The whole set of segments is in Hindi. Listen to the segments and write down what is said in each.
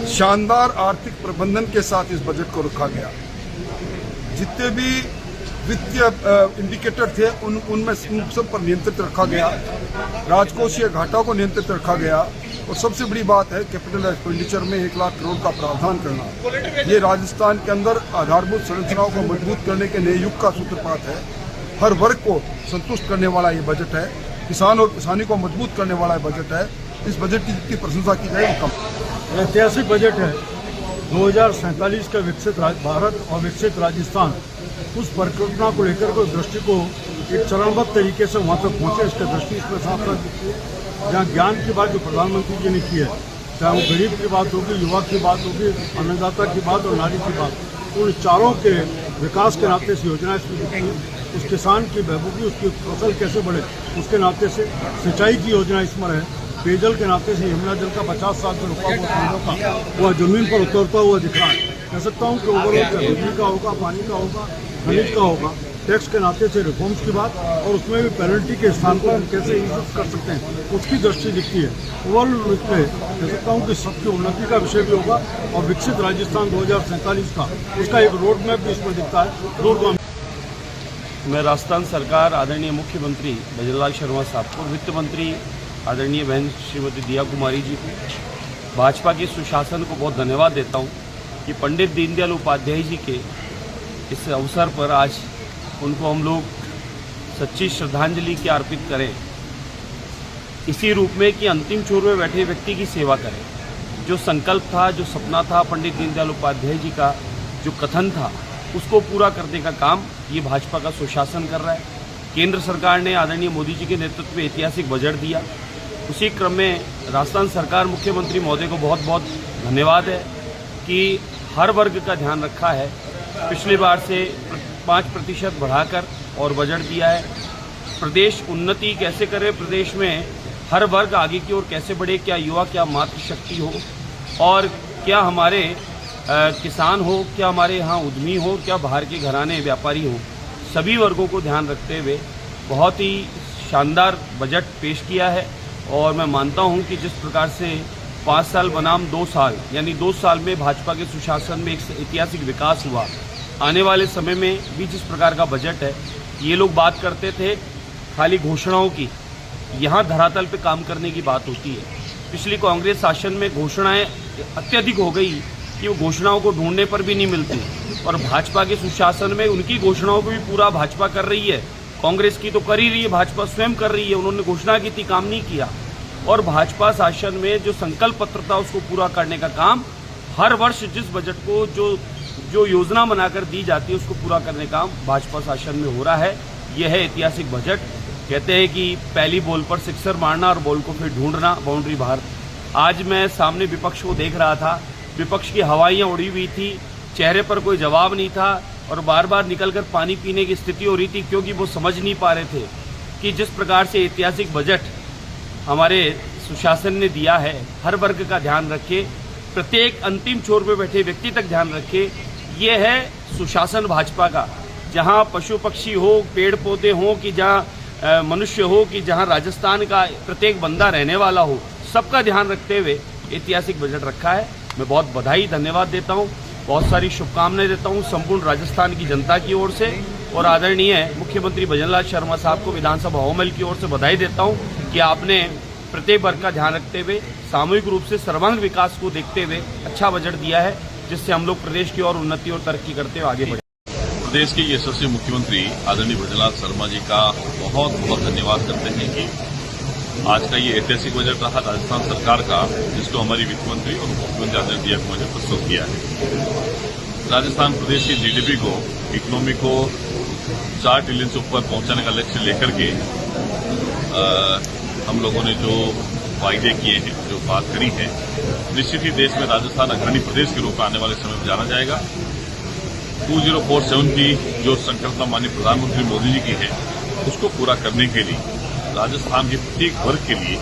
शानदार आर्थिक प्रबंधन के साथ इस बजट को रखा गया। जितने भी वित्तीय इंडिकेटर थे उन सब पर नियंत्रित रखा गया। राजकोषीय घाटा को नियंत्रित रखा गया और सबसे बड़ी बात है कैपिटल एक्सपेंडिचर में 1 लाख करोड़ का प्रावधान करना। ये राजस्थान के अंदर आधारभूत संरचनाओं को मजबूत करने के नए युग का सूत्रपात है। हर वर्ग को संतुष्ट करने वाला ये बजट है। किसान और किसानी को मजबूत करने वाला बजट है। इस बजट की जितनी प्रशंसा की जाए वो कम। ऐतिहासिक बजट है। 2047 का विकसित भारत और विकसित राजस्थान, उस परिकल्पना को लेकर कोई दृष्टि को एक चरणबद्ध तरीके से वहाँ तक पहुँचे, इसका दृष्टि इसमें साफ साफ दिखती है। जहाँ ज्ञान की बात जो प्रधानमंत्री जी ने की है, चाहे वो गरीब की बात होगी, युवा की बात होगी, अन्नदाता की बात और नारी की बात, उन चारों के विकास के नाते से योजना इसमें दिखती है। उस किसान की बहबूदी, उसकी फसल कैसे बढ़े उसके नाते से, सिंचाई की योजना इसमें है, पेयजल के नाते से यमुना जल का 50 साल से रुका हुआ पेड़ों का वह जमीन पर उतरता हुआ दिख रहा है। कह सकता हूँ कि ओवरऑल बिजली का होगा, पानी का होगा, खनिज का होगा, टैक्स के नाते से रिफॉर्म्स की बात, और उसमें भी पेनल्टी के स्थान पर हम कैसे यूज कर सकते हैं उसकी दृष्टि दिखती है। ओवरऑल इसमें कह सकता हूँ कि सबकी उन्नति का विषय भी होगा और विकसित राजस्थान 2047 का उसका एक रोड मैप भी इसमें दिखता है। मैं राजस्थान सरकार आदरणीय मुख्यमंत्री भजनलाल शर्मा साहब को, वित्त मंत्री आदरणीय बहन श्रीमती दिया कुमारी जी को, भाजपा के सुशासन को बहुत धन्यवाद देता हूं कि पंडित दीनदयाल उपाध्याय जी के इस अवसर पर आज उनको हम लोग सच्ची श्रद्धांजलि की अर्पित करें, इसी रूप में कि अंतिम छोर में बैठे व्यक्ति की सेवा करें। जो संकल्प था, जो सपना था पंडित दीनदयाल उपाध्याय जी का, जो कथन था, उसको पूरा करने का काम ये भाजपा का सुशासन कर रहा है। केंद्र सरकार ने आदरणीय मोदी जी के नेतृत्व में ऐतिहासिक बजट दिया। उसी क्रम में राजस्थान सरकार मुख्यमंत्री महोदय को बहुत बहुत धन्यवाद है कि हर वर्ग का ध्यान रखा है। पिछली बार से 5% बढ़ाकर और बजट दिया है। प्रदेश उन्नति कैसे करे, प्रदेश में हर वर्ग आगे की ओर कैसे बढ़े, क्या युवा, क्या मातृशक्ति हो, और क्या हमारे किसान हो, क्या हमारे यहाँ उद्यमी हो, क्या बाहर के घराने व्यापारी हो, सभी वर्गों को ध्यान रखते हुए बहुत ही शानदार बजट पेश किया है। और मैं मानता हूं कि जिस प्रकार से 5 साल बनाम 2 साल, यानी 2 साल में भाजपा के सुशासन में एक ऐतिहासिक विकास हुआ, आने वाले समय में भी जिस प्रकार का बजट है, ये लोग बात करते थे खाली घोषणाओं की, यहाँ धरातल पे काम करने की बात होती है। पिछली कांग्रेस शासन में घोषणाएं अत्यधिक हो गई कि वो घोषणाओं को ढूंढने पर भी नहीं मिलती, और भाजपा के सुशासन में उनकी घोषणाओं को भी पूरा भाजपा कर रही है। कांग्रेस की तो कर ही रही है, भाजपा स्वयं कर रही है। उन्होंने घोषणा की थी, काम नहीं किया। और भाजपा शासन में जो संकल्प पत्र था उसको पूरा करने का काम, हर वर्ष जिस बजट को जो योजना बनाकर दी जाती है उसको पूरा करने का काम भाजपा शासन में हो रहा है। यह है ऐतिहासिक बजट। कहते हैं कि पहली बॉल पर सिक्सर मारना और बॉल को फिर ढूंढना बाउंड्री बाहर। आज मैं सामने विपक्ष को देख रहा था, विपक्ष की हवाइयाँ उड़ी हुई थी, चेहरे पर कोई जवाब नहीं था और बार बार निकलकर पानी पीने की स्थिति हो रही थी, क्योंकि वो समझ नहीं पा रहे थे कि जिस प्रकार से ऐतिहासिक बजट हमारे सुशासन ने दिया है, हर वर्ग का ध्यान रखे, प्रत्येक अंतिम छोर पे बैठे व्यक्ति तक ध्यान रखे। ये है सुशासन भाजपा का। जहाँ पशु पक्षी हो, पेड़ पौधे हो, कि जहाँ मनुष्य हो, कि जहाँ राजस्थान का प्रत्येक बंदा रहने वाला हो, सबका ध्यान रखते हुए ऐतिहासिक बजट रखा है। मैं बहुत बधाई, धन्यवाद देता हूँ, बहुत सारी शुभकामनाएं देता हूँ संपूर्ण राजस्थान की जनता की ओर से, और आदरणीय मुख्यमंत्री भजनलाल शर्मा साहब को विधानसभा ओमल की ओर से बधाई देता हूँ कि आपने प्रत्येक वर्ग का ध्यान रखते हुए, सामूहिक रूप से सर्वांग विकास को देखते हुए अच्छा बजट दिया है, जिससे हम लोग प्रदेश की और उन्नति और तरक्की करते हुए आगे बढ़े। प्रदेश के यशस्वी मुख्यमंत्री आदरणीय भजनलाल शर्मा जी का बहुत बहुत धन्यवाद करते हैं कि आज का ये ऐतिहासिक बजट रहा राजस्थान सरकार का, जिसको हमारी वित्त मंत्री और मुख्यमंत्री आदरणीय दिया कुमारी ने प्रस्तुत किया है। राजस्थान प्रदेश की जीडीपी को, इकोनॉमी को 4 ट्रिलियन से ऊपर पहुंचाने का लक्ष्य लेकर के हम लोगों ने जो वायदे किए हैं, जो बात करी है, निश्चित ही देश में राजस्थान अग्रणी प्रदेश के रूप में आने वाले समय में जाना जाएगा। 2047 की जो संकल्पना माननीय प्रधानमंत्री मोदी जी की है, उसको पूरा करने के लिए राजस्थान के प्रत्येक वर्ग के लिए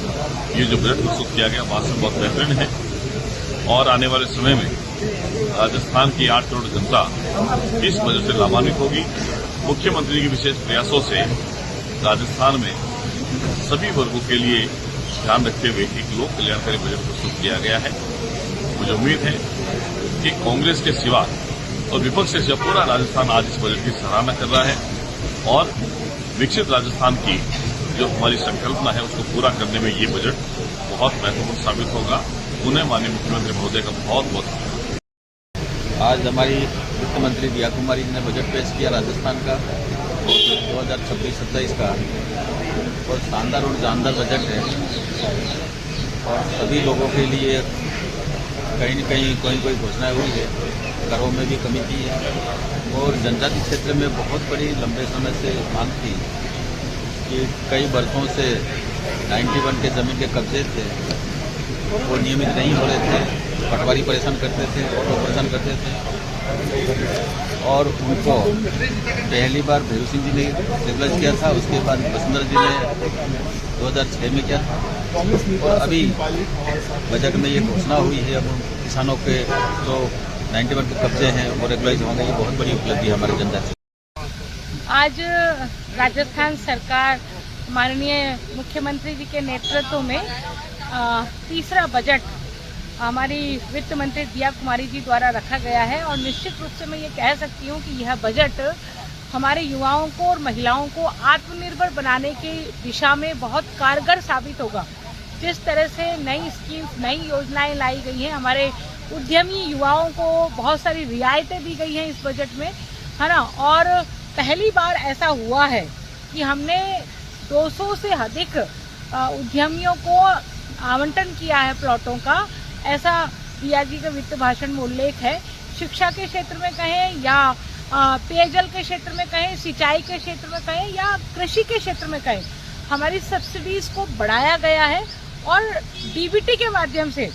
ये जो बजट प्रस्तुत किया गया वास्तव में बहुत बेहतरीन है। और आने वाले समय में राजस्थान की 8 करोड़ जनता इस बजट से लाभान्वित होगी। मुख्यमंत्री के विशेष प्रयासों से राजस्थान में सभी वर्गों के लिए ध्यान रखते हुए एक लोक कल्याणकारी बजट प्रस्तुत किया गया है। मुझे उम्मीद है कि कांग्रेस के सिवा और विपक्ष के सिवा पूरा राजस्थान आज इस बजट की सराहना कर रहा है और विकसित राजस्थान की जो हमारी संकल्पना है उसको पूरा करने में ये बजट बहुत महत्वपूर्ण साबित होगा। उन्हें माननीय मुख्यमंत्री महोदय का बहुत बहुत आज हमारी वित्त मंत्री दिया कुमारी जी ने बजट पेश किया राजस्थान का 2026-27 का। और शानदार और जानदार बजट है और सभी लोगों के लिए कहीं न कहीं कोई घोषणाएं हुई है। करों में भी कमी की है और जनजातीय क्षेत्र में बहुत बड़ी लंबे समय से मांग थी कि कई वर्षों से 91 के जमीन के कब्जे थे, वो नियमित नहीं हो रहे थे, पटवारी परेशान करते थे, ऑटो परेशान करते थे और उनको पहली बार भैरू सिंह जी ने रेगुलराइज किया था, उसके बाद वसुंधरा जी ने 2006 में किया था और अभी बजट में ये घोषणा हुई है अब किसानों के जो 91 के कब्जे हैं वो रेगुलराइज होंगे। ये बहुत बड़ी उपलब्धि है हमारे जनजाति। आज राजस्थान सरकार माननीय मुख्यमंत्री जी के नेतृत्व में तीसरा बजट हमारी वित्त मंत्री दिया कुमारी जी द्वारा रखा गया है और निश्चित रूप से मैं ये कह सकती हूँ कि यह बजट हमारे युवाओं को और महिलाओं को आत्मनिर्भर बनाने की दिशा में बहुत कारगर साबित होगा। जिस तरह से नई स्कीम्स, नई योजनाएं लाई गई हैं, हमारे उद्यमी युवाओं को बहुत सारी रियायतें दी गई हैं इस बजट में, है ना। और पहली बार ऐसा हुआ है कि हमने 200 से अधिक उद्यमियों को आवंटन किया है प्लॉटों का, ऐसा दिया जी का वित्त भाषण में उल्लेख है। शिक्षा के क्षेत्र में कहें या पेयजल के क्षेत्र में कहें, सिंचाई के क्षेत्र में कहें या कृषि के क्षेत्र में कहें, हमारी सब्सिडीज को बढ़ाया गया है और डीबीटी के माध्यम से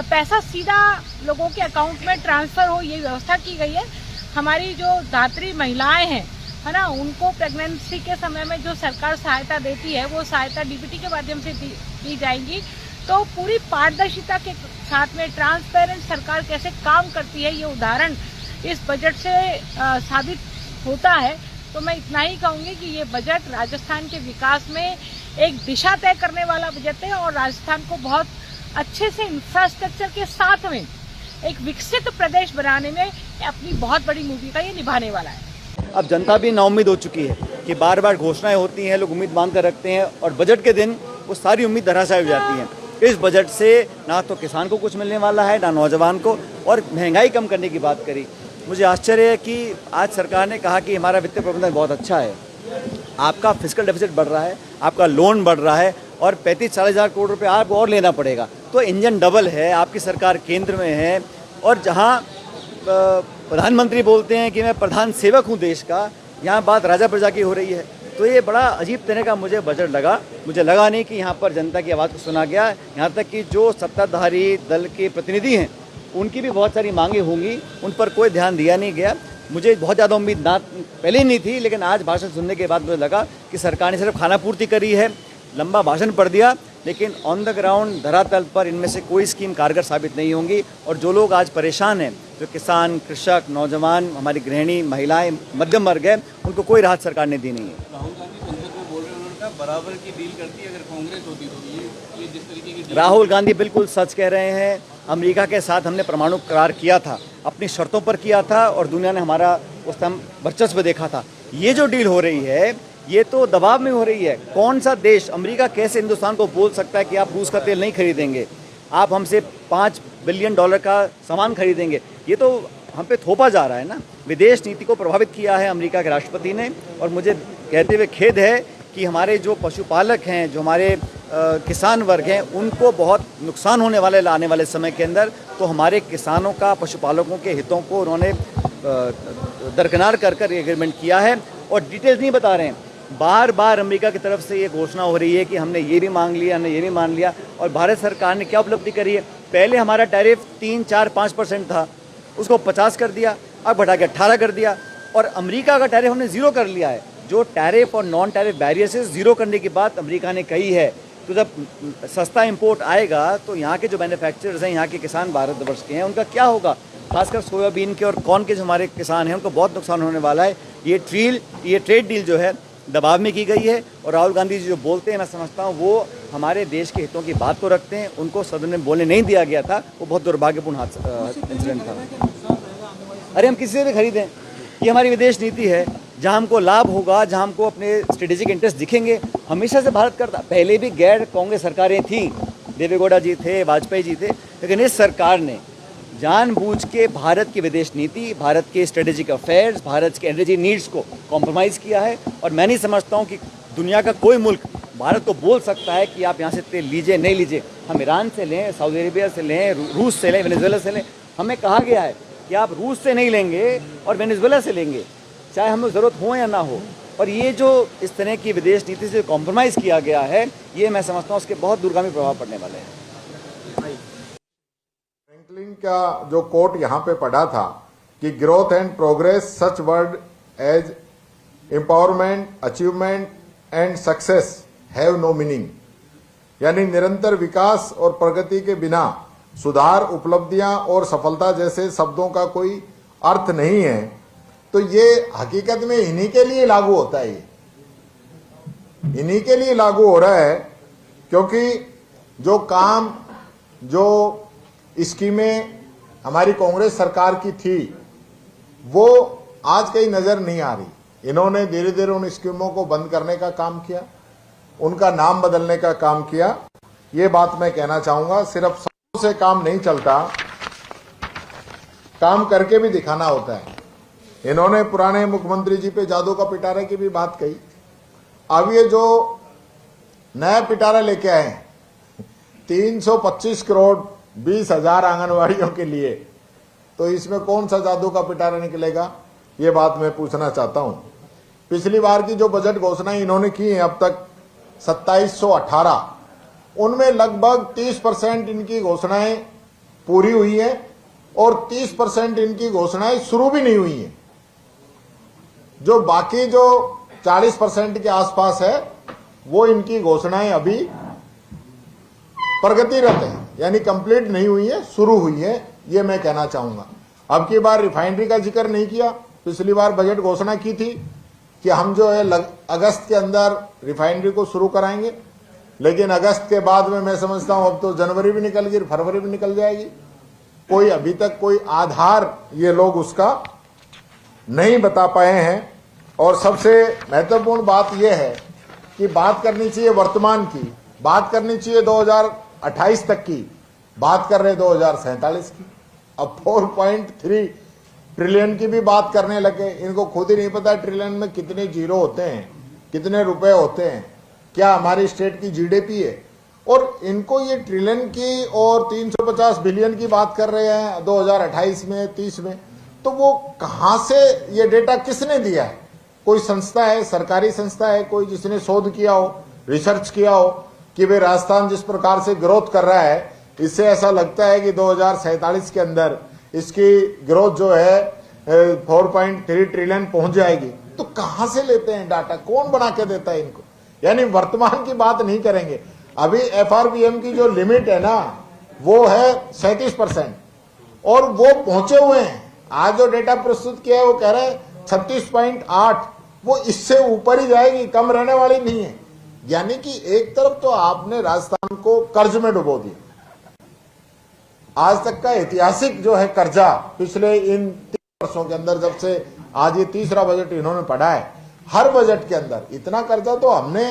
पैसा सीधा लोगों के अकाउंट में ट्रांसफर हो, ये व्यवस्था की गई है। हमारी जो दात्री महिलाएं हैं, है ना, उनको प्रेगनेंसी के समय में जो सरकार सहायता देती है वो सहायता डीबीटी के माध्यम से दी जाएगी। तो पूरी पारदर्शिता के साथ में ट्रांसपेरेंट सरकार कैसे काम करती है, ये उदाहरण इस बजट से साबित होता है। तो मैं इतना ही कहूँगी कि ये बजट राजस्थान के विकास में एक दिशा तय करने वाला बजट है और राजस्थान को बहुत अच्छे से इंफ्रास्ट्रक्चर के साथ में एक विकसित प्रदेश बनाने में अपनी बहुत बड़ी भूमिका ये निभाने वाला है। अब जनता भी नाउम्मीद हो चुकी है कि बार बार घोषणाएं होती हैं, लोग उम्मीद बांध कर रखते हैं और बजट के दिन वो सारी उम्मीद धराशायी हो जाती है। इस बजट से ना तो किसान को कुछ मिलने वाला है, ना नौजवान को, और महंगाई कम करने की बात करी। मुझे आश्चर्य है कि आज सरकार ने कहा कि हमारा वित्तीय प्रबंधन बहुत अच्छा है, आपका फिस्कल डेफिसिट बढ़ रहा है, आपका लोन बढ़ रहा है और 35-40 हज़ार करोड़ रुपये आपको और लेना पड़ेगा। तो इंजन डबल है, आपकी सरकार केंद्र में है और जहाँ प्रधानमंत्री बोलते हैं कि मैं प्रधान सेवक हूँ देश का, यहाँ बात राजा प्रजा की हो रही है। तो ये बड़ा अजीब तरह का मुझे बजट लगा। मुझे लगा नहीं कि यहाँ पर जनता की आवाज़ को सुना गया। यहाँ तक कि जो सत्ताधारी दल के प्रतिनिधि हैं उनकी भी बहुत सारी मांगे होंगी, उन पर कोई ध्यान दिया नहीं गया। मुझे बहुत ज़्यादा उम्मीद ना पहले ही नहीं थी, लेकिन आज भाषण सुनने के बाद मुझे लगा कि सरकार ने सिर्फ खाना पूर्ति करी है, लंबा भाषण पढ़ दिया, लेकिन ऑन द ग्राउंड धरातल पर इनमें से कोई स्कीम कारगर साबित नहीं होंगी। और जो लोग आज परेशान हैं, जो किसान, कृषक, नौजवान, हमारी गृहिणी, महिलाएं, मध्यम वर्ग है, उनको कोई राहत सरकार ने दी नहीं है। राहुल गांधी संसद में बोल रहे हैं, उन्होंने कहा बराबर की डील करती अगर कांग्रेस होती तो ये जिस तरीके की राहुल गांधी बिल्कुल सच कह रहे हैं। अमेरिका के साथ हमने परमाणु करार किया था, अपनी शर्तों पर किया था और दुनिया ने हमारा उस टाइम वर्चस्व देखा था। ये जो डील हो रही है ये तो दबाव में हो रही है। कौन सा देश, अमेरिका कैसे हिंदुस्तान को बोल सकता है कि आप रूस का तेल नहीं खरीदेंगे, आप हमसे $5 बिलियन का सामान खरीदेंगे? ये तो हम पे थोपा जा रहा है ना। विदेश नीति को प्रभावित किया है अमेरिका के राष्ट्रपति ने और मुझे कहते हुए खेद है कि हमारे जो पशुपालक हैं, जो हमारे किसान वर्ग हैं, उनको बहुत नुकसान होने वाले आने वाले समय के अंदर। तो हमारे किसानों का, पशुपालकों के हितों को उन्होंने दरकिनार कर एग्रीमेंट किया है और डिटेल्स नहीं बता रहे हैं। बार बार अमेरिका की तरफ से ये घोषणा हो रही है कि हमने ये भी मांग लिया, हमने ये भी मान लिया। और भारत सरकार ने क्या उपलब्धि करी है? पहले हमारा टैरिफ 3, 4, 5% था, उसको 50 कर दिया, अब बढ़ा के 18 कर दिया और अमेरिका का टैरिफ हमने 0 कर लिया है। जो टैरिफ और नॉन टैरिफ बैरियर से 0 करने की बात अमेरिका ने कही है। तो जब सस्ता इंपोर्ट आएगा तो यहाँ के जो मैन्युफैक्चरर्स हैं, यहाँ के किसान भारतवर्ष के हैं, उनका क्या होगा? खासकर सोयाबीन के और कॉर्न के जो हमारे किसान हैं, उनको बहुत नुकसान होने वाला है। ये ट्रेड डील जो है दबाव में की गई है। और राहुल गांधी जी जो बोलते हैं, मैं समझता हूँ वो हमारे देश के हितों की बात को रखते हैं। उनको सदन में बोलने नहीं दिया गया था, वो बहुत दुर्भाग्यपूर्ण इंसिडेंट था। अरे हम किसी से भी खरीदें, ये हमारी विदेश नीति है। जहाँ हमको लाभ होगा, जहाँ हमको अपने स्ट्रेटेजिक इंटरेस्ट दिखेंगे, हमेशा से भारत करता। पहले भी गैर कांग्रेस सरकारें थीं, देवेगौड़ा जी थे, वाजपेयी जी थे, लेकिन इस सरकार ने जानबूझ के भारत की विदेश नीति, भारत के स्ट्रेटेजिक अफेयर्स, भारत के एनर्जी नीड्स को कॉम्प्रोमाइज़ किया है। और मैं नहीं समझता हूँ कि दुनिया का कोई मुल्क भारत को बोल सकता है कि आप यहाँ से तेल लीजिए, नहीं लीजिए। हम ईरान से लें, सऊदी अरेबिया से लें, रूस से लें, वेनेजुएला से लें, हमें कहा गया है कि आप रूस से नहीं लेंगे और वेनेजुएला से लेंगे, चाहे हमें ज़रूरत हो या ना हो। और ये जो इस तरह की विदेश नीति से कॉम्प्रोमाइज़ किया गया है, ये मैं समझता हूँ उसके बहुत दूरगामी प्रभाव पड़ने वाले हैं। फ्रैंकलिन का जो कोट यहाँ पे पढ़ा था कि growth and progress such word as empowerment, achievement and success have no meaning, यानी निरंतर विकास और प्रगति के बिना सुधार, उपलब्धियां और सफलता जैसे शब्दों का कोई अर्थ नहीं है। तो ये हकीकत में इन्हीं के लिए लागू होता है, ये इन्हीं के लिए लागू हो रहा है, क्योंकि जो काम, जो स्कीमें हमारी कांग्रेस सरकार की थी वो आज कहीं नजर नहीं आ रही। इन्होंने धीरे धीरे उन स्कीमों को बंद करने का काम किया, उनका नाम बदलने का काम किया। ये बात मैं कहना चाहूंगा, सिर्फ शब्दों से काम नहीं चलता, काम करके भी दिखाना होता है। इन्होंने पुराने मुख्यमंत्री जी पे जादू का पिटारे की भी बात कही। अब ये जो नया पिटारा लेके आए हैं 325 करोड़ 20,000 आंगनवाड़ियों के लिए, तो इसमें कौन सा जादू का पिटारा निकलेगा, ये बात मैं पूछना चाहता हूं। पिछली बार की जो बजट घोषणाएं इन्होंने की हैं अब तक 2718, उनमें लगभग 30% इनकी घोषणाएं पूरी हुई है और 30% इनकी घोषणाएं शुरू भी नहीं हुई हैं। जो बाकी जो 40% के आसपास है वो इनकी घोषणाएं अभी प्रगतिरत है, यानी कंप्लीट नहीं हुई है, शुरू हुई है, ये मैं कहना चाहूंगा। अब की बार रिफाइनरी का जिक्र नहीं किया। पिछली बार बजट घोषणा की थी कि हम जो है अगस्त के अंदर रिफाइनरी को शुरू कराएंगे, लेकिन अगस्त के बाद में मैं समझता हूं अब तो जनवरी भी निकल गई, फरवरी भी निकल जाएगी। कोई अभी तक कोई आधार ये लोग उसका नहीं बता पाए हैं। और सबसे महत्वपूर्ण बात यह है कि बात करनी चाहिए वर्तमान की, बात करनी चाहिए 2028 तक की, बात कर रहे 2047 की। अब 4.3 ट्रिलियन की भी बात करने लगे। इनको खुद ही नहीं पता ट्रिलियन में कितने जीरो होते हैं, कितने रुपए होते हैं, क्या हमारी स्टेट की जीडीपी है। और इनको ये ट्रिलियन की और 350 बिलियन की बात कर रहे हैं 2028 में, 30 में, तो वो कहां से ये डेटा किसने दिया है? कोई संस्था है, सरकारी संस्था है कोई, जिसने शोध किया हो, रिसर्च किया हो कि भाई राजस्थान जिस प्रकार से ग्रोथ कर रहा है, इससे ऐसा लगता है कि 2047 के अंदर इसकी ग्रोथ जो है 4.3 ट्रिलियन पहुंच जाएगी। तो कहां से लेते हैं डाटा, कौन बना के देता है इनको? यानी वर्तमान की बात नहीं करेंगे। अभी एफआरबीएम की जो लिमिट है ना वो है 37% और वो पहुंचे हुए हैं। आज जो डेटा प्रस्तुत किया है वो कह रहे हैं 36.8, वो इससे ऊपर ही जाएगी, कम रहने वाली नहीं है। यानी कि एक तरफ तो आपने राजस्थान को कर्ज में डुबो दिया। आज तक का ऐतिहासिक जो है कर्जा पिछले इन 3 वर्षों के अंदर, जब से आज ये तीसरा बजट इन्होंने पढ़ा है, हर बजट के अंदर इतना कर्जा तो हमने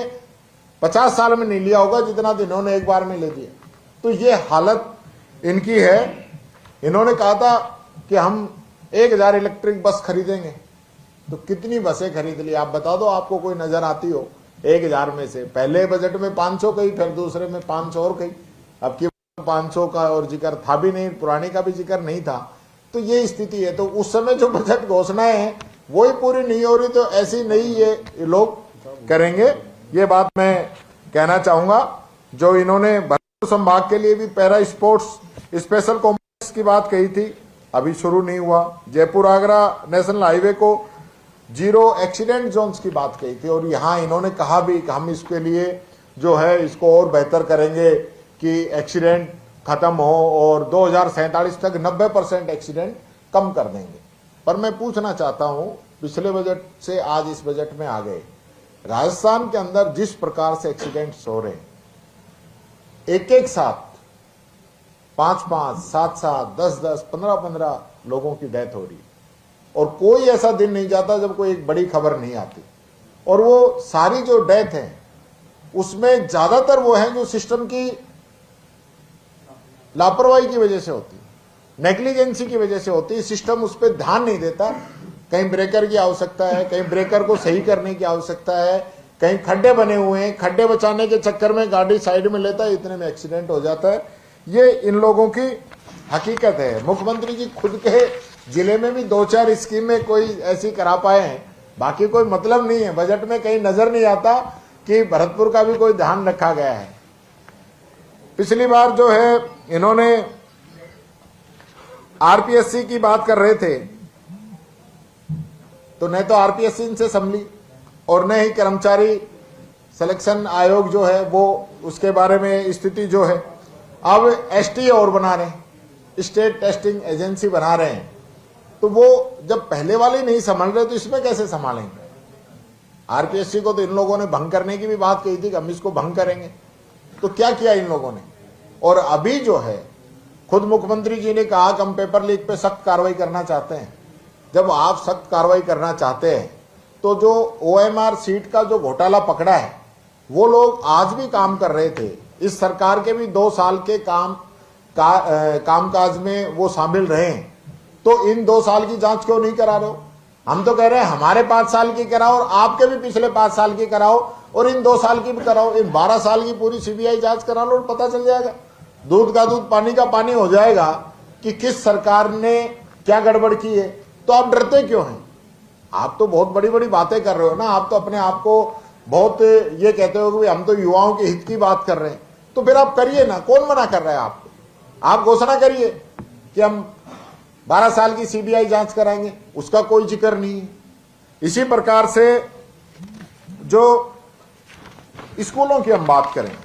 50 साल में नहीं लिया होगा जितना तो इन्होंने एक बार में ले दिया। तो ये हालत इनकी है। इन्होंने कहा था कि हम 1000 इलेक्ट्रिक बस खरीदेंगे, तो कितनी बसें खरीद ली आप बता दो, आपको कोई नजर आती हो 1000 में से? पहले बजट में 500 कही, फिर दूसरे में 500 और कही, अब की 500 का और जिक्र था भी नहीं, पुराने का भी जिक्र नहीं था। तो ये स्थिति है। तो उस समय जो बजट घोषणाएं हैं वही पूरी नहीं हो रही, तो ऐसी नहीं ये लोग करेंगे। ये बात मैं कहना चाहूंगा। जो इन्होंने भरतपुर संभाग के लिए भी पैरा स्पोर्ट्स स्पेशल कॉम्प्लेक्स की बात कही थी, अभी शुरू नहीं हुआ। जयपुर आगरा नेशनल हाईवे को 0 एक्सीडेंट जोन्स की बात कही थी, और यहाँ इन्होंने कहा भी कि हम इसके लिए जो है इसको और बेहतर करेंगे कि एक्सीडेंट खत्म हो और 2047 तक 90% एक्सीडेंट कम कर देंगे। पर मैं पूछना चाहता हूं, पिछले बजट से आज इस बजट में आ गए, राजस्थान के अंदर जिस प्रकार से एक्सीडेंट्स हो रहे हैं, एक एक साथ 5-5, 7-7, 10-10, 15-15 लोगों की डेथ हो रही है और कोई ऐसा दिन नहीं जाता जब कोई एक बड़ी खबर नहीं आती। और वो सारी जो डेथ है उसमें ज्यादातर वो है जो सिस्टम की लापरवाही की वजह से होती है, नेग्लिजेंसी की वजह से होती है। सिस्टम उस पर ध्यान नहीं देता। कहीं ब्रेकर की आवश्यकता है, कहीं ब्रेकर को सही करने की आवश्यकता है, कहीं खड्डे बने हुए हैं, खड्डे बचाने के चक्कर में गाड़ी साइड में लेता है, इतने में एक्सीडेंट हो जाता है। ये इन लोगों की हकीकत है। मुख्यमंत्री जी खुद के जिले में भी 2-4 स्कीमें कोई ऐसी करा पाए हैं, बाकी कोई मतलब नहीं है। बजट में कहीं नजर नहीं आता कि भरतपुर का भी कोई ध्यान रखा गया है। पिछली बार जो है इन्होंने आरपीएससी की बात कर रहे थे, तो न तो आरपीएससी इनसे संभली और न ही कर्मचारी सिलेक्शन आयोग जो है वो उसके बारे में स्थिति जो है। अब एसटी और बना रहे हैं, स्टेट टेस्टिंग एजेंसी बना रहे हैं, तो वो जब पहले वाले नहीं संभाल रहे तो इसमें कैसे संभालेंगे। आरपीएससी को तो इन लोगों ने भंग करने की भी बात कही थी कि हम इसको भंग करेंगे, तो क्या किया इन लोगों ने। और अभी जो है खुद मुख्यमंत्री जी ने कहा कि हम पेपर लीक पे सख्त कार्रवाई करना चाहते हैं। जब आप सख्त कार्रवाई करना चाहते हैं तो जो ओएमआर सीट का जो घोटाला पकड़ा है वो लोग आज भी काम कर रहे थे। इस सरकार के भी 2 साल के कामकाज में वो शामिल रहे हैं, तो इन 2 साल की जांच क्यों नहीं करा रहे हो। हम तो कह रहे हैं हमारे 5 साल की कराओ और आपके भी पिछले 5 साल की कराओ और इन 2 साल की भी कराओ। इन 12 साल की पूरी सीबीआई जांच करा लो और पता चल जाएगा, दूध का दूध पानी का पानी हो जाएगा कि किस सरकार ने क्या गड़बड़ की है। तो आप डरते क्यों हैं। आप तो बहुत बड़ी बड़ी बातें कर रहे हो ना। आप तो अपने आप को बहुत ये कहते हो कि हम तो युवाओं के हित की बात कर रहे हैं, तो फिर आप करिए ना। कौन मना कर रहा है आपको। आप घोषणा करिए कि हम 12 साल की सीबीआई जांच कराएंगे, उसका कोई जिक्र नहीं है। इसी प्रकार से जो स्कूलों की हम बात करें,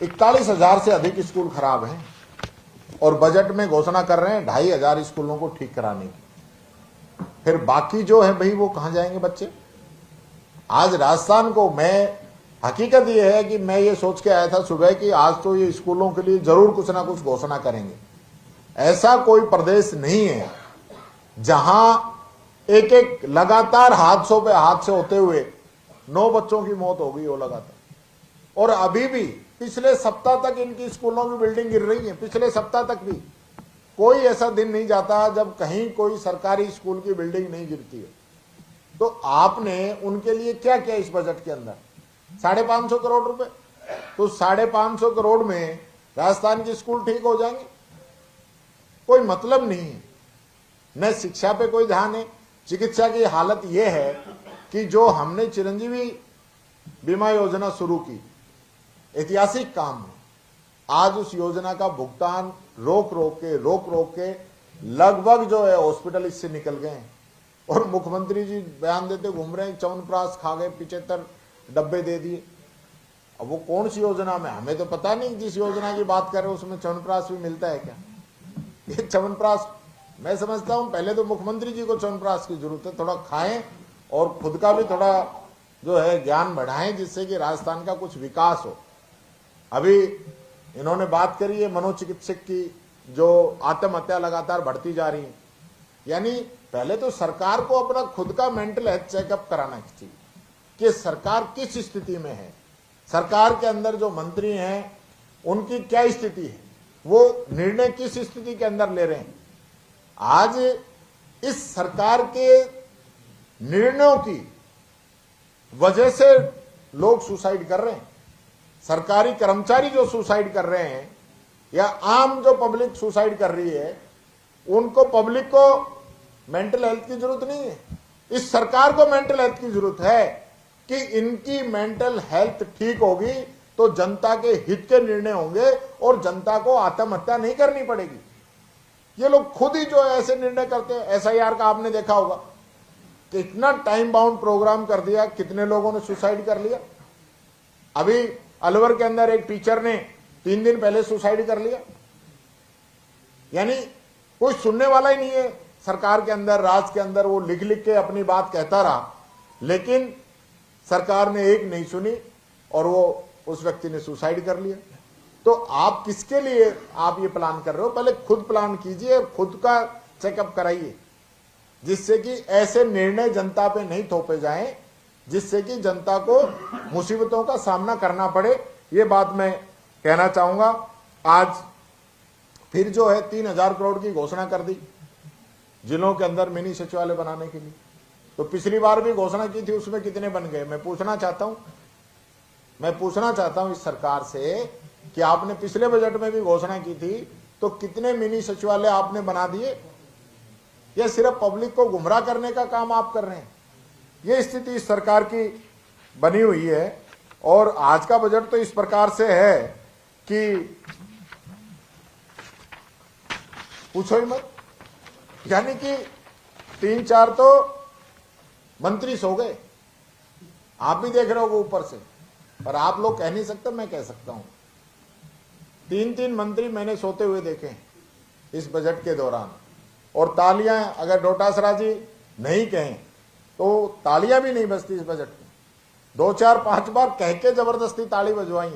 41,000 से अधिक स्कूल खराब हैं और बजट में घोषणा कर रहे हैं 2,500 स्कूलों को ठीक कराने की। फिर बाकी जो है भाई वो कहां जाएंगे बच्चे। आज राजस्थान को, मैं हकीकत ये है कि मैं ये सोच के आया था सुबह कि आज तो ये स्कूलों के लिए जरूर कुछ ना कुछ घोषणा करेंगे। ऐसा कोई प्रदेश नहीं है जहां एक एक लगातार हादसों पे हादसे होते हुए 9 बच्चों की मौत हो गई हो लगातार। और अभी भी पिछले सप्ताह तक इनकी स्कूलों की बिल्डिंग गिर रही है। पिछले सप्ताह तक भी कोई ऐसा दिन नहीं जाता जब कहीं कोई सरकारी स्कूल की बिल्डिंग नहीं गिरती है। तो आपने उनके लिए क्या किया इस बजट के अंदर, 550 करोड़ रुपए। तो 550 करोड़ में राजस्थान के स्कूल ठीक हो जाएंगे, कोई मतलब नहीं है। न शिक्षा पे कोई ध्यान है। चिकित्सा की हालत यह है कि जो हमने चिरंजीवी बीमा योजना शुरू की, ऐतिहासिक काम है, आज उस योजना का भुगतान रोक रोक के लगभग जो है हॉस्पिटल इससे निकल गए हैं। और मुख्यमंत्री जी बयान देते घूम रहे हैं च्यवनप्राश खा गए, 75 डब्बे दे दिए। अब वो कौन सी योजना में, हमें तो पता नहीं। जिस योजना की बात कर रहे हैं उसमें च्यवनप्राश भी मिलता है क्या। ये च्यवनप्राश मैं समझता हूं पहले तो मुख्यमंत्री जी को च्यवनप्राश की जरूरत है। थोड़ा खाएं और खुद का भी थोड़ा जो है ज्ञान बढ़ाएं, जिससे कि राजस्थान का कुछ विकास हो। अभी इन्होंने बात करी है मनोचिकित्सक की, जो आत्महत्या लगातार बढ़ती जा रही है। यानी पहले तो सरकार को अपना खुद का मेंटल हेल्थ चेकअप कराना चाहिए कि सरकार किस स्थिति में है, सरकार के अंदर जो मंत्री हैं उनकी क्या स्थिति है, वो निर्णय किस स्थिति के अंदर ले रहे हैं। आज इस सरकार के निर्णयों की वजह से लोग सुसाइड कर रहे हैं। सरकारी कर्मचारी जो सुसाइड कर रहे हैं या आम जो पब्लिक सुसाइड कर रही है, उनको, पब्लिक को मेंटल हेल्थ की जरूरत नहीं है। इस सरकार को मेंटल हेल्थ की जरूरत है कि इनकी मेंटल हेल्थ ठीक होगी तो जनता के हित के निर्णय होंगे और जनता को आत्महत्या नहीं करनी पड़ेगी। ये लोग खुद ही जो ऐसे निर्णय करते हैं। एसआईआर का आपने देखा होगा कि इतना टाइम बाउंड प्रोग्राम कर दिया, कितने लोगों ने सुसाइड कर लिया। अभी अलवर के अंदर एक टीचर ने 3 दिन पहले सुसाइड कर लिया। यानी कोई सुनने वाला ही नहीं है सरकार के अंदर, राज के अंदर। वो लिख लिख के अपनी बात कहता रहा, लेकिन सरकार ने एक नहीं सुनी और वो उस व्यक्ति ने सुसाइड कर लिया। तो आप किसके लिए आप ये प्लान कर रहे हो? पहले खुद प्लान कीजिए, खुद का चेकअप कराइए, जिससे कि ऐसे निर्णय जनता पे नहीं थोपे जाएं जिससे कि जनता को मुसीबतों का सामना करना पड़े। ये बात मैं कहना चाहूंगा। आज फिर जो है 3000 करोड़ की घोषणा कर दी जिलों के अंदर मिनी सचिवालय बनाने के लिए। तो पिछली बार भी घोषणा की थी, उसमें कितने बन गए? मैं पूछना चाहता हूं इस सरकार से कि आपने पिछले बजट में भी घोषणा की थी, तो कितने मिनी सचिवालय आपने बना दिए? या सिर्फ पब्लिक को गुमराह करने का काम आप कर रहे हैं? ये स्थिति इस सरकार की बनी हुई है। और आज का बजट तो इस प्रकार से है कि पूछो ही मत। यानी कि 3-4 तो मंत्री सो गए, आप भी देख रहे हो ऊपर से, पर आप लोग कह नहीं सकते, मैं कह सकता हूं। 3-3 मंत्री मैंने सोते हुए देखे इस बजट के दौरान। और तालियां, अगर डोटासरा जी नहीं कहें तो तालियां भी नहीं बजती इस बजट में। 2-4-5 बार कह के जबरदस्ती ताली बजवाई,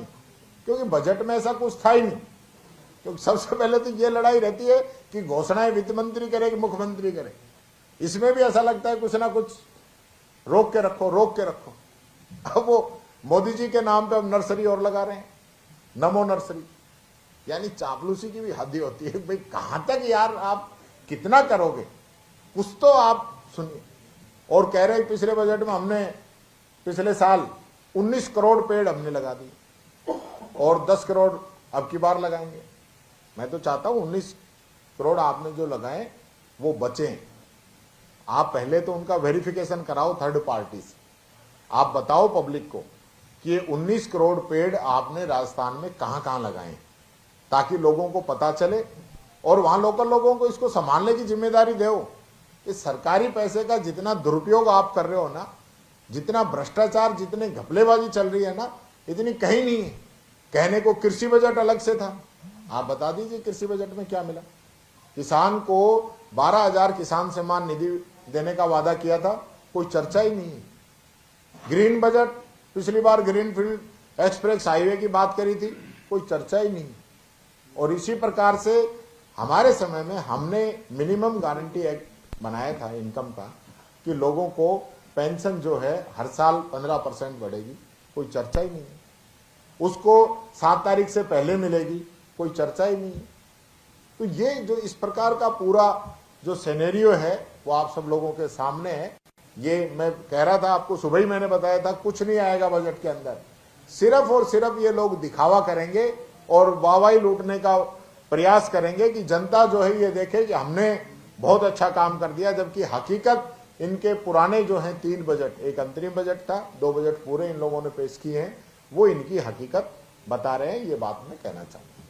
क्योंकि बजट में ऐसा कुछ था ही नहीं। क्योंकि सबसे पहले तो ये लड़ाई रहती है कि घोषणाएं वित्त मंत्री करे कि मुख्यमंत्री करे। इसमें भी ऐसा लगता है कुछ ना कुछ रोक के रखो। अब वो मोदी जी के नाम पे अब नर्सरी और लगा रहे हैं, नमो नर्सरी। यानी चापलूसी की भी हद होती है। भाई कहां तक यार आप कितना करोगे? कुछ तो आप सुनिए। और कह रहे पिछले बजट में हमने पिछले साल 19 करोड़ पेड़ हमने लगा दिए और 10 करोड़ अब की बार लगाएंगे। मैं तो चाहता हूं 19 करोड़ आपने जो लगाए वो बचे। आप पहले तो उनका वेरिफिकेशन कराओ थर्ड पार्टी से। आप बताओ पब्लिक को कि ये 19 करोड़ पेड़ आपने राजस्थान में कहां लगाए, ताकि लोगों को पता चले और वहां लोकल लोगों को इसको संभालने की जिम्मेदारी दो। इस सरकारी पैसे का जितना दुरुपयोग आप कर रहे हो ना, जितना भ्रष्टाचार, जितने घपलेबाजी चल रही है ना, इतनी कहीं नहीं है। कहने को कृषि बजट अलग से था, आप बता दीजिए कृषि बजट में क्या मिला? किसान को 12,000 किसान सम्मान निधि देने का वादा किया था, कोई चर्चा ही नहीं है। ग्रीन बजट, पिछली बार ग्रीनफील्ड एक्सप्रेस हाईवे की बात करी थी, कोई चर्चा ही नहीं। और इसी प्रकार से हमारे समय में हमने मिनिमम गारंटी एक्ट बनाया था इनकम का, कि लोगों को पेंशन जो है हर साल 15% बढ़ेगी, कोई चर्चा ही नहीं है। उसको 7 तारीख से पहले मिलेगी, कोई चर्चा ही नहीं है। तो ये जो इस प्रकार का पूरा जो सिनेरियो है वो आप सब लोगों के सामने है। ये मैं कह रहा था आपको, सुबह ही मैंने बताया था, कुछ नहीं आएगा बजट के अंदर। सिर्फ और सिर्फ ये लोग दिखावा करेंगे और वाहवाही लूटने का प्रयास करेंगे कि जनता जो है ये देखे कि हमने बहुत अच्छा काम कर दिया। जबकि हकीकत इनके पुराने जो हैं 3 बजट, एक अंतरिम बजट था, 2 बजट पूरे इन लोगों ने पेश किए हैं, वो इनकी हकीकत बता रहे हैं। ये बात मैं कहना चाहूंगा।